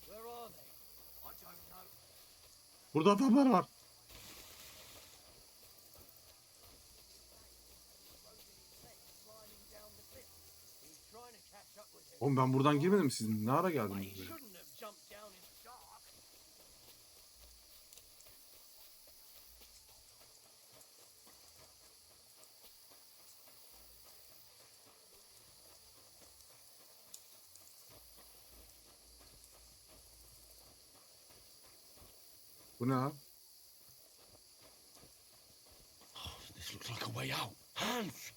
Where are they? I don't know. Burada adamlar var. He's trying to catch up with him. Oğlum ben buradan girmedim, siz ne ara geldiniz He buraya? shouldn't have jumped down in the dark. Bu ne lan? This looks like a way out. Hans!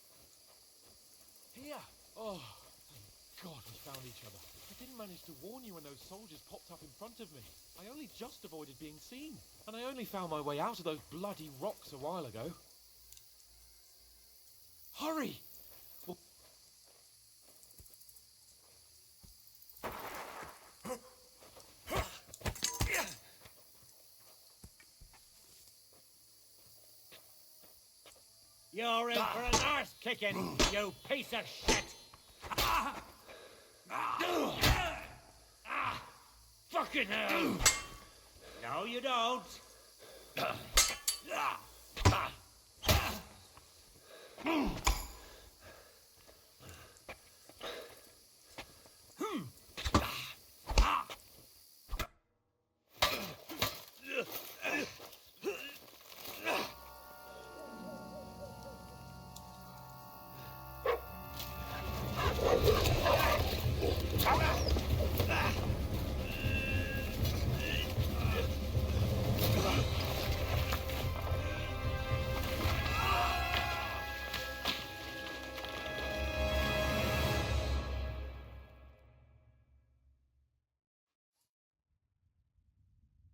Here! Oh, thank God we found each other. I didn't manage to warn you when those soldiers popped up in front of me. I only just avoided being seen. And I only found my way out of those bloody rocks a while ago. Hurry! Well, You're in for an arse kicking, you piece of shit! Fucking hell! No, you don't.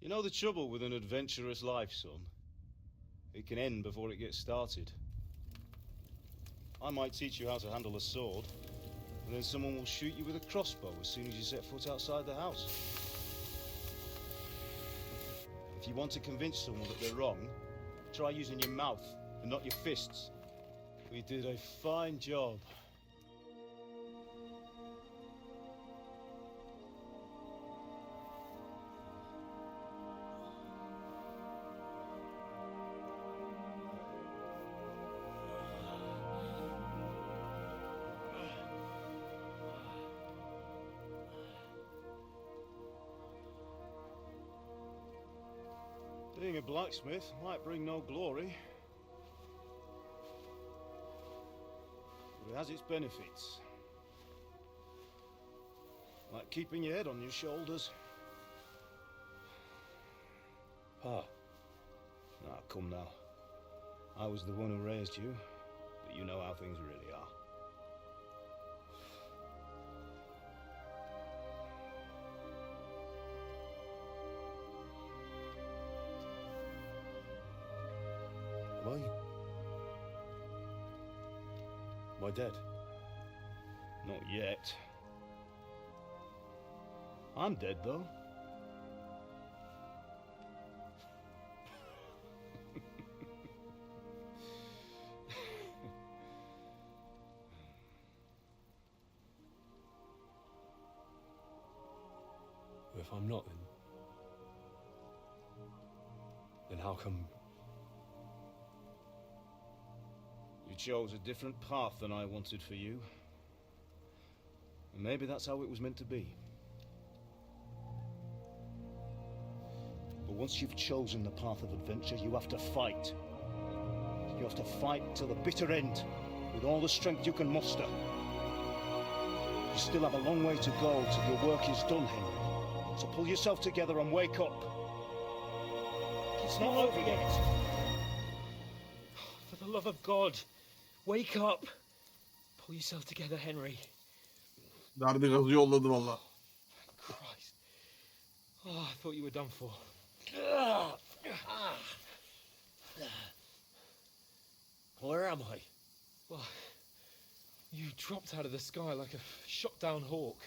You know the trouble with an adventurous life, son? It can end before it gets started. I might teach you how to handle a sword, and then someone will shoot you with a crossbow as soon as you set foot outside the house. If you want to convince someone that they're wrong, try using your mouth and not your fists. We did a fine job. Being a blacksmith might bring no glory, but it has its benefits. Like keeping your head on your shoulders. Pa. Now, come now. I was the one who raised you, but you know how things really are. Am I dead? Not yet. I'm dead, though. If I'm not, then how come? You chose a different path than I wanted for you. And maybe that's how it was meant to be. But once you've chosen the path of adventure, you have to fight. You have to fight till the bitter end, with all the strength you can muster. You still have a long way to go till your work is done, Henry. So pull yourself together and wake up. It's not over yet. love of God, wake up. Pull yourself together, Henry. Verdi gazı yolladı valla. Christ. Oh, I thought you were done for. Where am I? Well, you dropped out of the sky like a shot down hawk.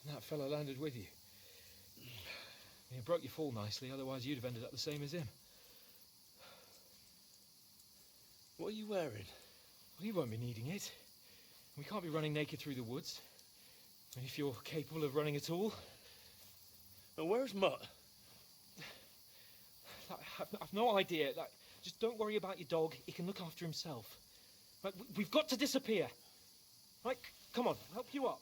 And that fella landed with you. You broke your fall nicely, otherwise you'd have ended up the same as him. What are you wearing? Well, you won't be needing it. We can't be running naked through the woods. And if you're capable of running at all. And where's Mutt? I've no idea. Just don't worry about your dog. He can look after himself. Right, we've got to disappear. Right, come on, I'll help you up.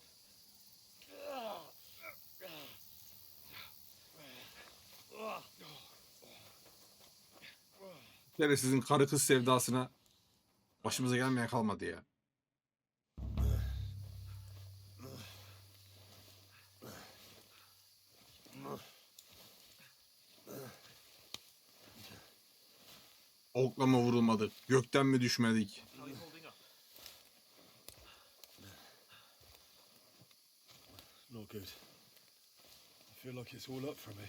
Sizin karı kız sevdasına başımıza gelmeye kalmadı ya. Okla mı vurulmadık? Gökten mi düşmedik? Not good. I feel like it's all up for me.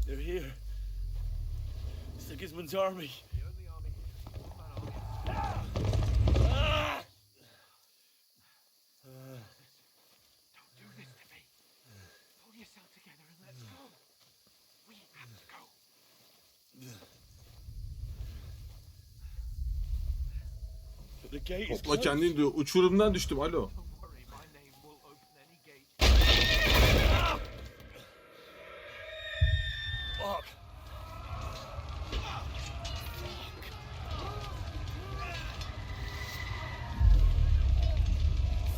They're here. Sigismund's army. Don't do this to me. Pull yourself together and let's go. We have to go. But the gate is Topla closed. kendini diyor. Uçurumdan düştüm. Alo. Don't worry, my name will open any gate. Fuck.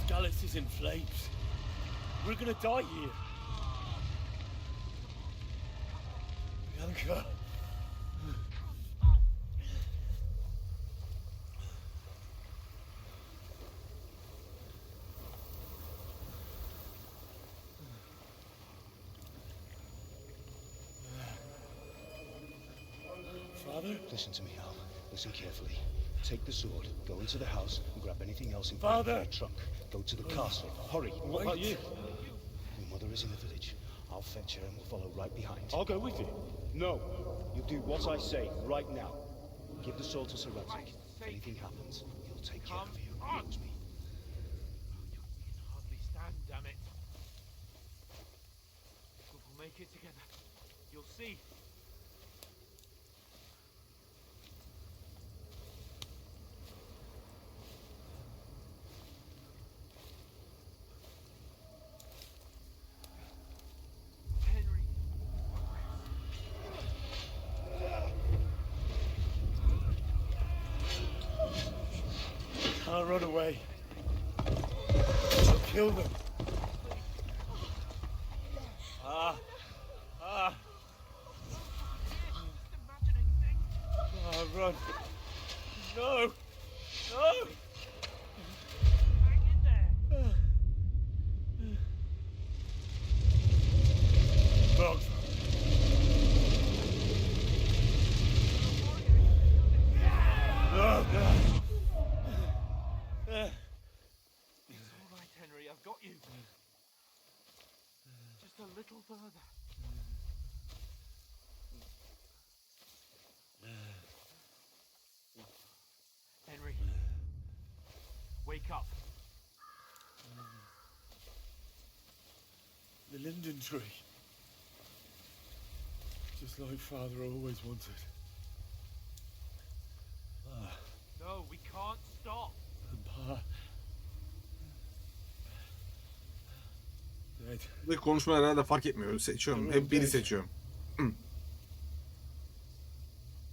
Skalitz is in flames. We're gonna die here. Bianca. Father? Listen to me, Al. Listen carefully. Take the sword, go into the house, and grab anything else in Father! your trunk. Go to the castle. Hurry. What about you? Your mother is in the village. I'll fetch her and we'll follow right behind. I'll go with you. No. You do what I say right now. Give the sword to Sir Radzik. If anything happens, he'll take care of you. He knows me. You can hardly stand, damn it. We'll make it together. You'll see. I'll run away. I'll kill them. Run. No. No. Hang in there. Dogs. No. It's all right, Henry. I've got you. Just a little further. Henry, wake up. The linden tree. Just like Father always wanted. No, we can't stop. And Pa. Dead. Bu konuşma herhalde fark etmiyor. Seçiyorum. Hep biri seçiyorum. Hı.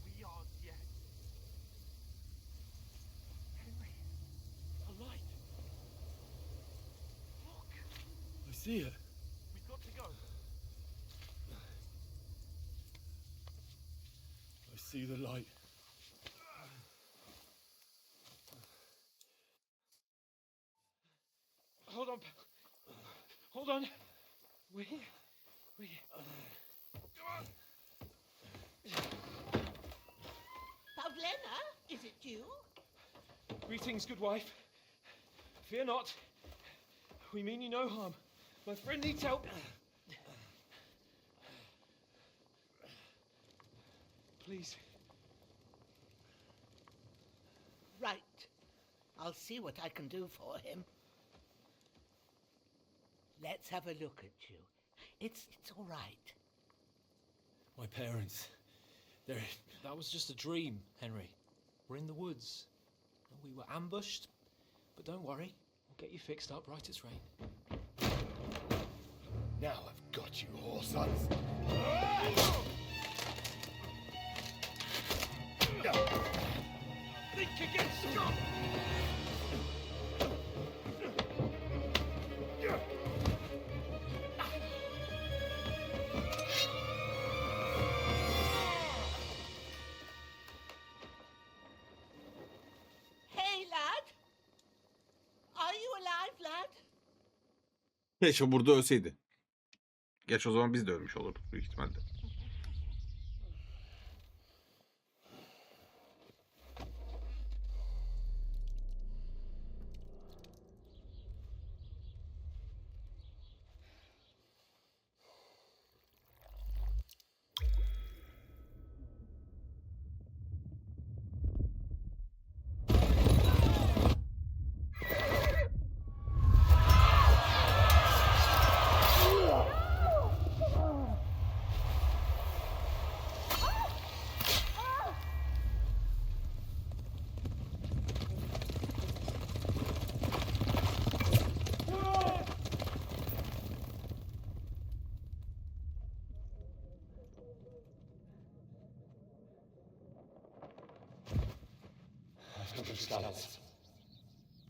We are dead. Henry, a light. Look, I see it. we've got to go. see the light. Hold on. Hold on. We. Pavlena, is it you? Greetings, good wife. Fear not. We mean you no harm. My friend needs help. Please. Right. I'll see what I can do for him. Let's have a look at you. It's all right. My parents, they're... That was just a dream, Henry. We're in the woods. We were ambushed, but don't worry. We'll get you fixed up right as rain. Now I've got you, whore sons. Think again, Scott! Hey, lad. Are you alive, lad? Keşke burada ölseydi. Geç o zaman biz de ölmüş olurduk büyük ihtimalle.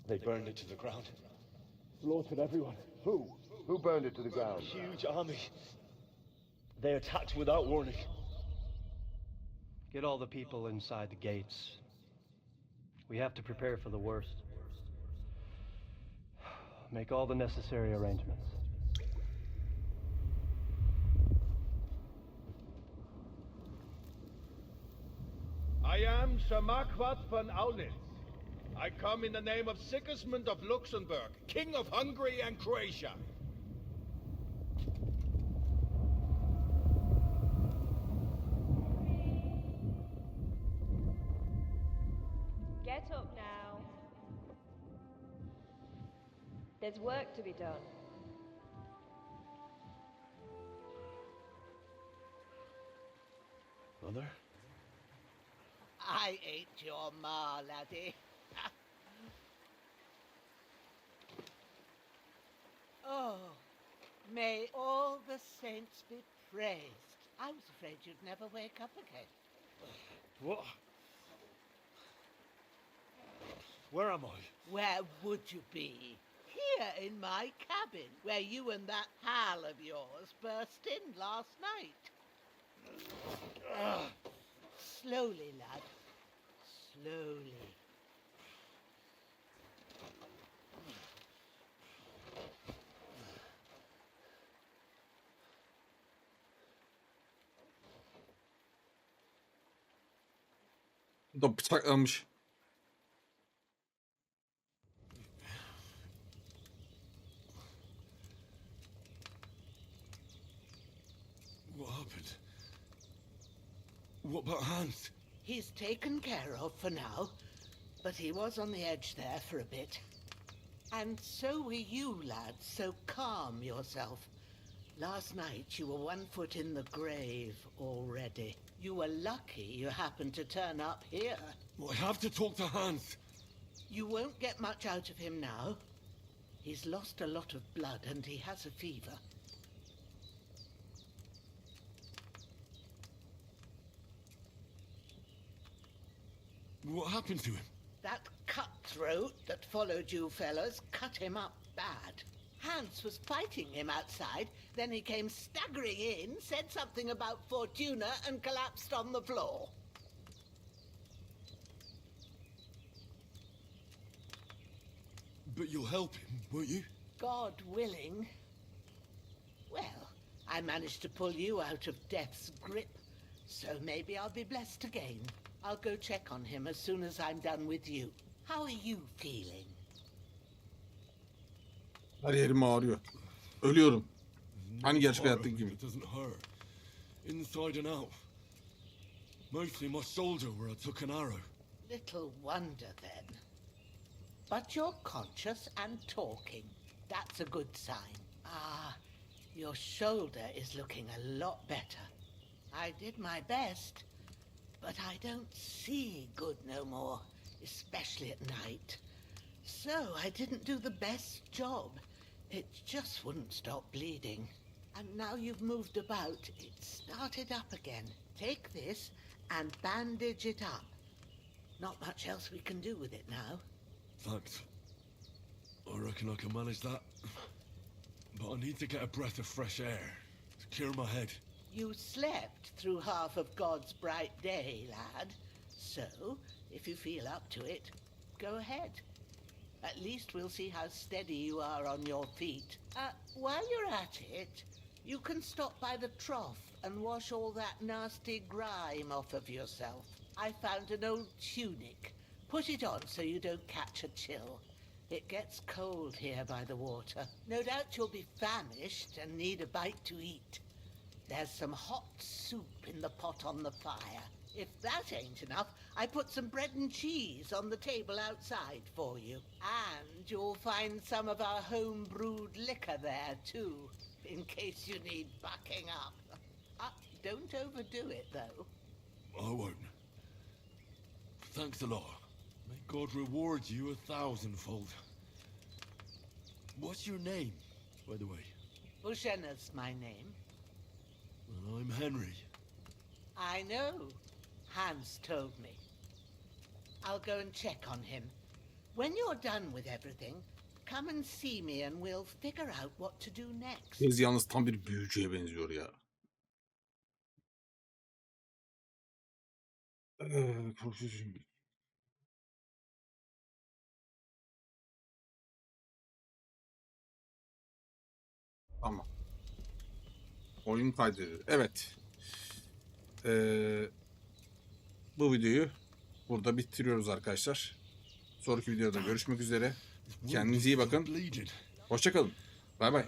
They burned it to the ground. Slaughtered everyone. Who? Who burned it to the ground? Huge army. They attacked without warning. Get all the people inside the gates. We have to prepare for the worst. Make all the necessary arrangements. I am Sir Marquardt von Aulitz. I come in the name of Sigismund of Luxembourg, King of Hungary and Croatia. Get up now. There's work to be done. Mother? I ain't your ma, laddie. Oh, may all the saints be praised. I was afraid you'd never wake up again. What? Where am I? Where would you be? Here in my cabin, where you and that pal of yours burst in last night. Slowly, lad. Slowly. Da bıçaklanmış. What happened? What about Hans? He's taken care of for now, but he was on the edge there for a bit. And so were you, lad, so calm yourself. Last night you were 1 foot in the grave already. You were lucky you happened to turn up here. Well, I have to talk to Hans. You won't get much out of him now. He's lost a lot of blood and he has a fever. What happened to him? That cutthroat that followed you fellas cut him up bad. Hans was fighting him outside, then he came staggering in, said something about Fortuna and collapsed on the floor. But you'll help him, won't you? God willing. Well, I managed to pull you out of death's grip, so maybe I'll be blessed again. I'll go check on him as soon as I'm done with you. How are you feeling? Her yerim ağrıyor. Ölüyorum. Hani gerçek hayattaki gibi. It doesn't hurt. Inside and out. Mostly my shoulder where I took an arrow. Little wonder then. But you're conscious and talking. That's a good sign. Ah, your shoulder is looking a lot better. I did my best, but I don't see good no more, especially at night. So I didn't do the best job. It just wouldn't stop bleeding. And now you've moved about, it started up again. Take this and bandage it up. Not much else we can do with it now. Thanks. I reckon I can manage that. But I need to get a breath of fresh air to clear my head. You slept through half of God's bright day, lad. So, if you feel up to it, go ahead. At least we'll see how steady you are on your feet. While you're at it, you can stop by the trough and wash all that nasty grime off of yourself. I found an old tunic. Put it on so you don't catch a chill. It gets cold here by the water. No doubt you'll be famished and need a bite to eat. There's some hot soup in the pot on the fire. If that ain't enough, I put some bread and cheese on the table outside for you. And you'll find some of our home-brewed liquor there, too, in case you need bucking up. Don't overdo it, though. I won't. Thanks a lot. May God reward you 1,000-fold. What's your name, by the way? Bushena's my name. Well, I'm Henry. I know. Hans told me. I'll go and check on him. When you're done with everything, come and see me and we'll figure out what to do next. Biz yalnız tam bir büyücüye benziyor ya. Tamam. Oyun kaydediyor. Evet. Bu videoyu burada bitiriyoruz arkadaşlar. Sonraki videoda görüşmek üzere. Kendinize iyi bakın. Hoşça kalın. Bay bay.